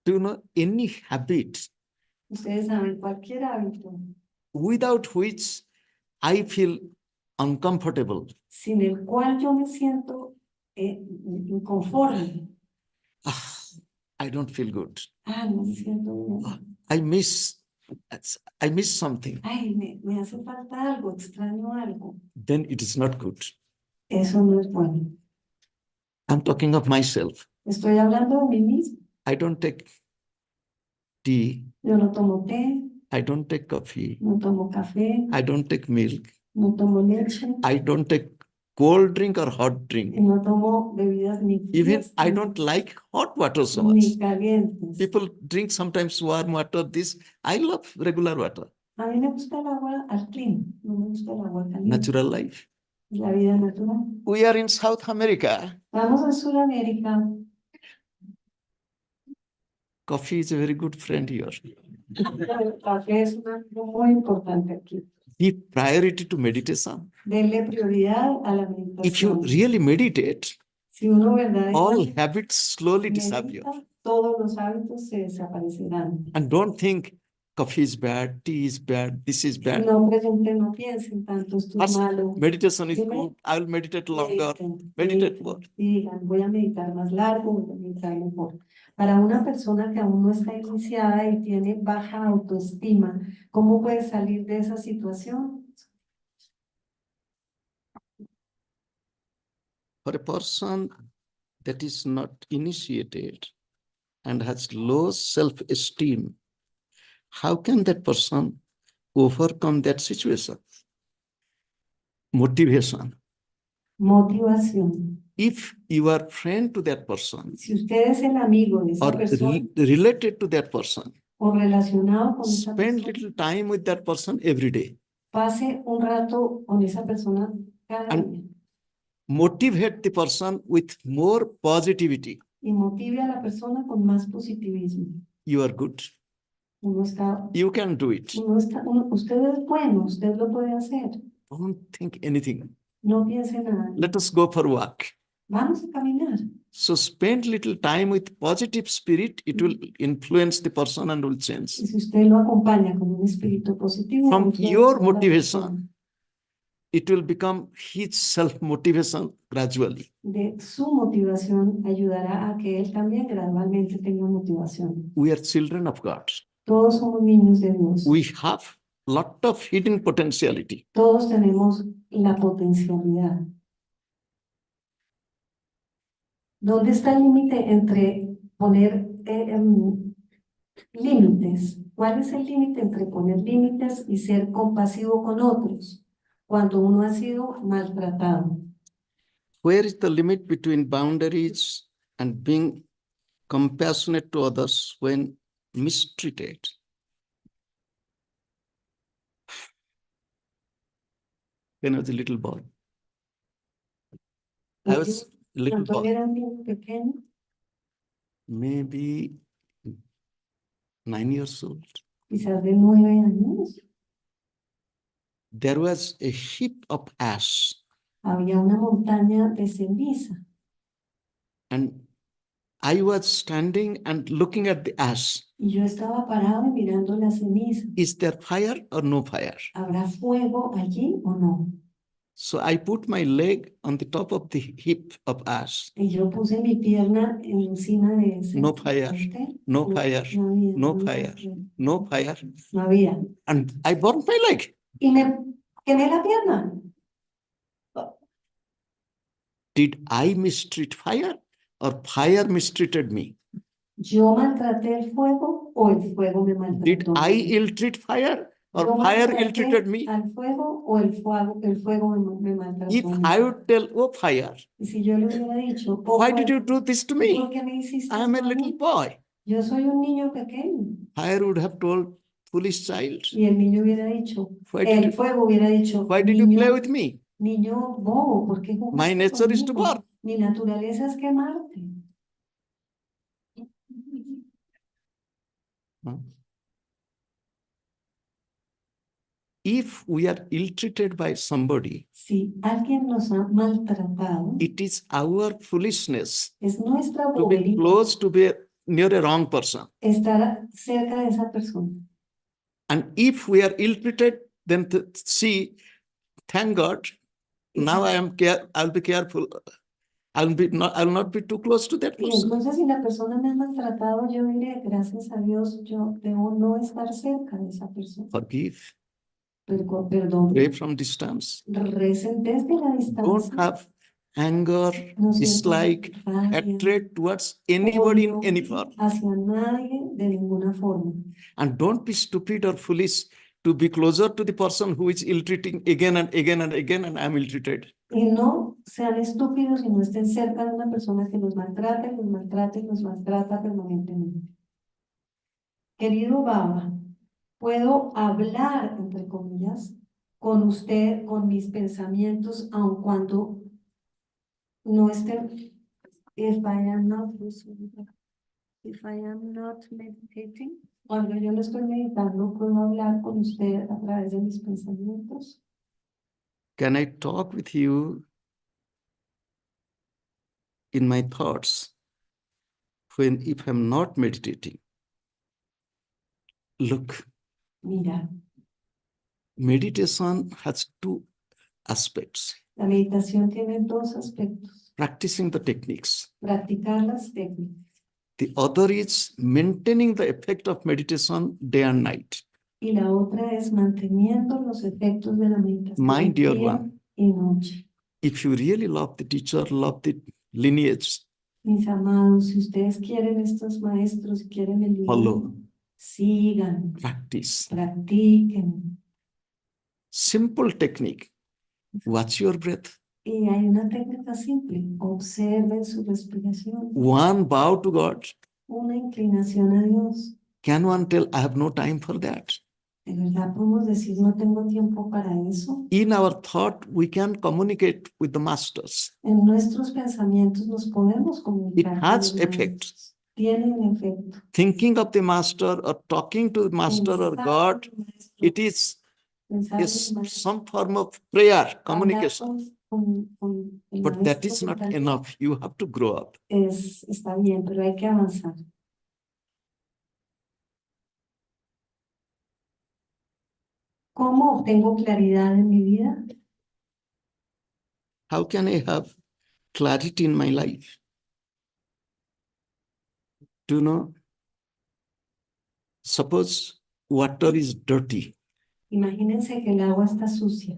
Do you know any habit Ustedes saben, cualquier hábito without which I feel uncomfortable? sin el cual yo me siento inconforme. I don't feel good. No me siento bien. I miss something. Me hace falta algo, extraño algo. Then it is not good. Eso no es bueno. I'm talking of myself. Estoy hablando de mí mismo. I don't take tea. Yo no tomo té, I don't take coffee. no tomo café, I don't take milk. no tomo leche, I don't take cold drink or hot drink. no tomo bebidas ni Even frías I don't like hot water so much. ni calientes. People drink sometimes warm water. I love regular water. A mí me gusta el agua al clima, no me gusta el agua caliente. Natural life. La vida natural. We are in South America. Vamos a Sudamérica. Coffee is a very good friend here. El café es algo muy importante aquí. Give priority to meditation. Denle prioridad a la If you meditación. really meditate, Si uno all verdaderamente habits slowly disappear. medita, todos los hábitos se desaparecerán. And don't think coffee is bad, tea is bad, this is bad. No pregunten, no piensen tanto, esto es First, malo. meditation is Primero, good. I will meditate longer. mediten, Meditate mediten, more. y digan, voy a meditar más largo, voy a meditar mejor. Para una persona que aún no está iniciada y tiene baja autoestima, ¿cómo puede salir de esa situación? For a person that is not initiated and has low self-esteem, how can that person overcome that situation? Motivation. Motivación. If you are friend to that person Si usted es el amigo de esa or persona related to that person, o relacionado con esa spend persona, little time with that person every day. pase un rato con esa persona cada And día motivate the person with more positivity. y motive a la persona con más positivismo. You are good. Uno está, You can do it. usted es bueno, usted lo puede hacer. Don't think anything. No piense nada. Let us go for a walk. Vamos a caminar. So spend little time with positive spirit. It will influence the person and will change. Y si usted lo acompaña con un espíritu positivo, From influencia your a la motivation, persona. it will become his self-motivation gradually. De su motivación ayudará a que él también gradualmente tenga motivación. We are children of God. Todos somos niños de Dios. We have lot of hidden potentiality. Todos tenemos la potencialidad. ¿Dónde está el límite entre poner límites? ¿Cuál es el límite entre poner límites y ser compasivo con otros cuando uno ha sido maltratado? Where is the limit between boundaries and being compassionate to others when mistreated? When I was a little boy, I was a little Cuando boy, era un niño pequeño, maybe 9 years old. quizás de 9 años, There was a heap of ash, había una montaña de ceniza and I was standing and looking at the ash. y yo estaba parado y mirando la ceniza. Is there fire or no fire? ¿Habrá fuego allí o no? So I put my leg on the top of the heap of ash. Y yo puse mi pierna encima de ese No fire, monte. no fire, No había, no había fire, fuego. no fire. No había. And I burned my leg. Y me quemé la pierna. Did I mistreat fire or fire mistreated me? ¿Yo maltraté el fuego o el fuego me Did maltrató? I ill-treat fire or ¿Yo fire maltraté ill-treated me? al fuego o el fuego me maltrató? If a mí? I would tell, oh fire, Y si yo le hubiera dicho, oh, why did fuego, you do this to ¿por me? qué me hiciste I am a esto a little mí? boy. Yo soy un niño pequeño. Fire would have told, foolish child, Y el niño hubiera dicho, why did el you, fuego hubiera dicho, why did you niño, play with me? niño bobo, ¿por qué My jugaste nature is to conmigo? burn. Mi naturaleza es quemarte. Huh? If we are ill-treated by somebody, Si alguien nos ha maltratado, it is our foolishness es nuestra to be bobería close to be near a wrong person. estar cerca de esa persona. And if we are ill-treated, then see, thank God, now I'll be careful. I'll not be too close to that Y person. entonces si la persona me ha maltratado, yo diré, gracias a Dios, yo debo no estar cerca de esa persona. Forgive, Perdón, pray from distance. recen desde la Don't distancia. have anger, No sientan dislike, rabia, hatred towards anybody in odio any form. hacia nadie de ninguna forma. And don't be stupid or foolish to be closer to the person who is ill-treating again and again and again, and I'm ill-treated. Y no sean estúpidos y no estén cerca de una persona que los maltrata y los maltrata y los maltrata permanentemente. Querido Baba, puedo hablar, entre comillas, con usted, con mis pensamientos, aun cuando no estén. If I am not meditating, cuando yo no estoy meditando, puedo hablar con usted a través de mis pensamientos. Can I talk with you in my thoughts if I'm not meditating? Look, Mira, meditation has two aspects. la meditación tiene dos aspectos: Practicing the techniques. practicar las técnicas. The other is maintaining the effect of meditation day and night. Y la otra es manteniendo los efectos de la meditación My dear día one, y noche. if you really love the teacher, love the lineage, Mis amados, si ustedes quieren estos maestros y quieren el follow, linaje, sigan, practice. practiquen. Simple technique. Watch your breath. Y hay una técnica simple: observen su respiración, One bow to God. una inclinación a Dios. Can one tell, I have no time for that? ¿De verdad podemos decir no tengo tiempo para eso? In our thought, we can communicate with the masters. En nuestros pensamientos nos podemos It comunicar con has los effect. maestros. Tienen efecto. Thinking of the master or talking to the master or Pensar God, en el maestro, it is pensar en el maestro, some form of prayer, hablar communication. con el But that maestro is not mentalmente enough. You have to grow up. está bien, pero hay que avanzar. ¿Cómo obtengo claridad en mi vida? How can I have clarity in my life? Do you know? Suppose water is dirty Imagínense que el agua está sucia.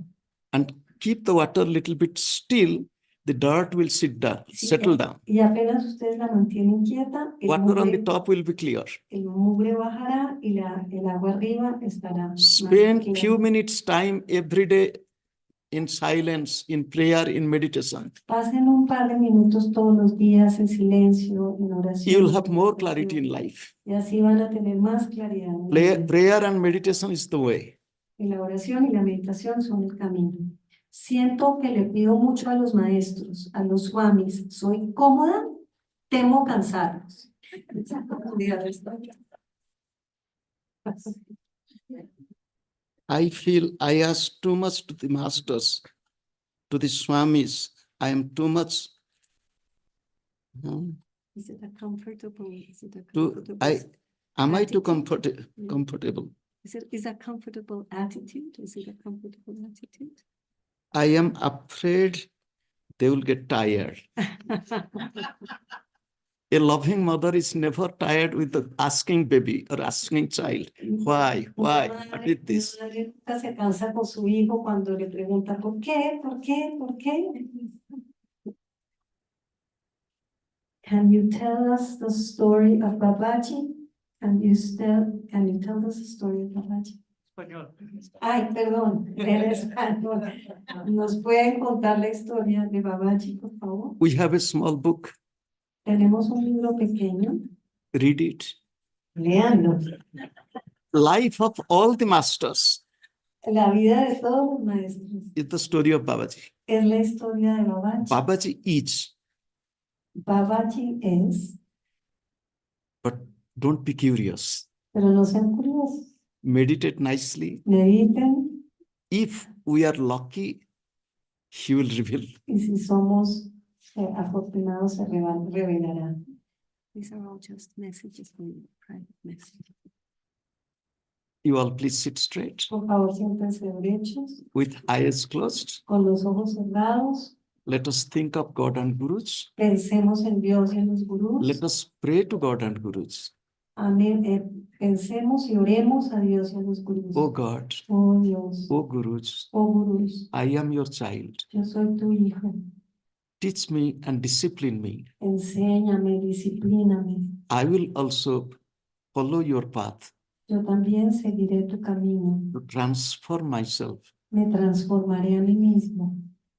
and keep the water a little bit still, the dirt will settle down. Y apenas ustedes la mantienen quieta, Water on the top will be clear. el mugre bajará y el agua arriba estará más Spend clara. few minutes time every day in silence, in prayer, in meditation. Pasen un par de minutos todos los días en silencio, en oración. You will have en more meditación, clarity in life. Y así van a tener más claridad en la vida. Prayer and meditation is the way. Y la oración y la meditación son el camino. Siento que le pido mucho a los maestros, a los swamis. Soy cómoda, temo cansarlos. I feel I ask too much to the masters, to the swamis. I am too much. Is it a comfortable? Is it a Am I too attitude? comfortable? Is a comfortable attitude? Is it a comfortable attitude? I am afraid they will get tired. A loving mother is never tired with the asking baby or asking child, why, what is this? Una madre nunca se cansa con su hijo cuando le pregunta ¿por qué? ¿Por qué? ¿Por qué? Can you tell us the story of Babaji? Can you tell us the story of Babaji? Ay, perdón, en español. ¿Nos pueden contar la historia de Babaji, por favor? We have a small book. Tenemos un libro pequeño. Read it. Léanlo. Life of all the masters La vida de todos los maestros is the story of Babaji. es la historia de Babaji. Babaji is, Babaji es, but don't be curious. pero no sean curiosos. Meditate nicely. Mediten If we are lucky, he will reveal. y si somos afortunados se revelará. These are all just messages for you, private messages. You all please sit straight Por favor, siéntense derechos, with eyes closed. con los ojos cerrados. Let us think of God and Gurus. Pensemos en Dios y en los gurús. Let us pray to God and Gurus. Amén. Pensemos y oremos a Dios y a los gurús. Oh God, Oh Dios, oh Gurus, oh gurús, I am your child. yo soy tu hijo. Teach me and discipline me. Enséñame, disciplíname. I will also follow your path Yo también seguiré tu camino. to transform myself, Me transformaré a mí mismo.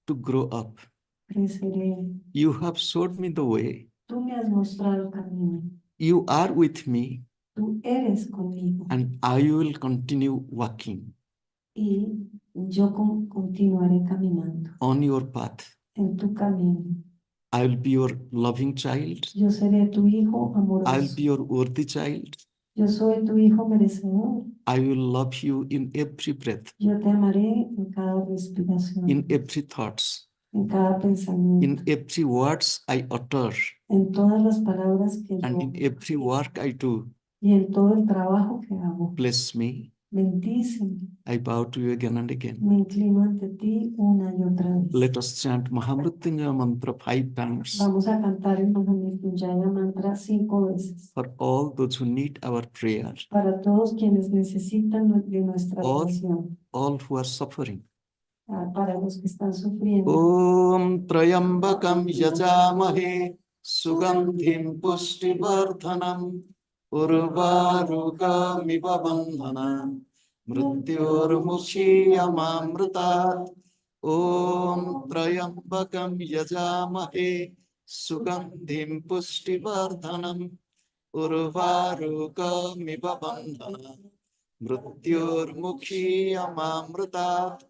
to grow up. Creceré. You have showed me the way. Tú me has mostrado el camino. You are with me, Tú eres conmigo. and I will continue walking Y yo continuaré caminando on your path. en tu camino. I will be your loving child. Yo seré tu hijo I will amoroso. be your worthy child. Yo soy tu hijo merecedor. I will love you in every breath, Yo te amaré en cada respiración, in every thoughts, en cada pensamiento, in every words I utter, en todas las palabras que and yo in every work I do. y en todo el trabajo que hago. Bless me. Bendíceme. I bow to you again and again. Me inclino ante ti una y otra vez. Let us chant Mahamrityunjaya mantra 5 times Vamos a cantar el Mahamrityunjaya mantra 5 veces. for all those who need our prayer, Para todos quienes necesitan de nuestra All. oración. all who are suffering. Para los que están sufriendo. Om Trayambakam Yajamahe Sugandhim Pushtivardhanam Urvarukamiva Bandhanam Mrityormukhiyamamritat. Om Trayambakam Yajamahe Sugandhim Pushtivardhanam Urvarukamiva Bandhanam Mrityormukhiyamamritat.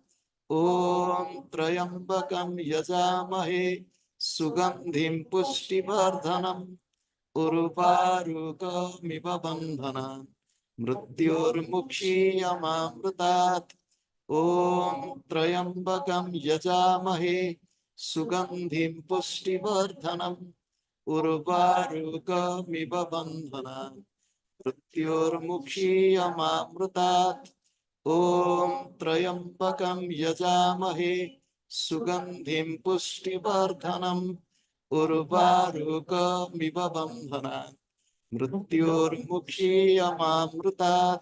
Om Trayambakam Yajamahe Sugandhim Pushtivardhanam Urvarukamiva Bandhanam Mrityormukhiyamamritat. Om Trayambakam Yajamahe Sugandhim Pushtivardhanam Urvarukamiva Bandhanam Mrityormukhiyamamritat. Om Trayambakam Yajamahe Sugandhim Pushtivardhanam Urvarukamiva Bandhanam Mrityormukhiyamamritat.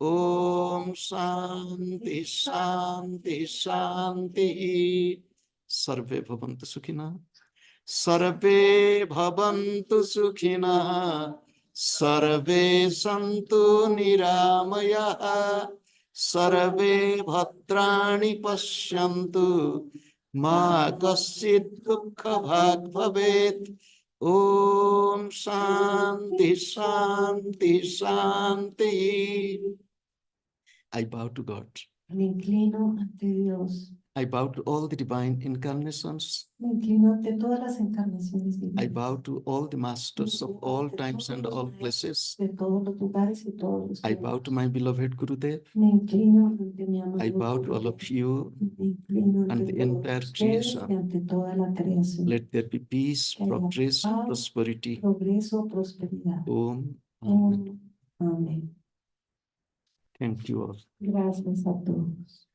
Om Shanti Shanti Shanti. Sarve Bhavantu Sukhina. Sarve Bhavantu Sukhina. Sarve Santu Niramaya. Sarve Bhadrani Pashyantu Ma Kaschid Dukkha Bhag Bhavet. Om Shanti Shanti Shanti. I bow to God. Me inclino ante Dios. I bow to all the divine incarnations. Me inclino ante todas las encarnaciones I divinas. bow to all the masters of all times and all places. De todos los lugares y todos los I bow to my beloved Gurudev. Me inclino ante mi amado I bow to all Gurudev. of you. Me inclino and ante the todos entire ustedes creation. y ante toda la creación. Let there be peace, Que haya progress, paz, prosperity. Progreso, prosperidad. Om. Amen. Amén. Thank you all. Gracias a todos.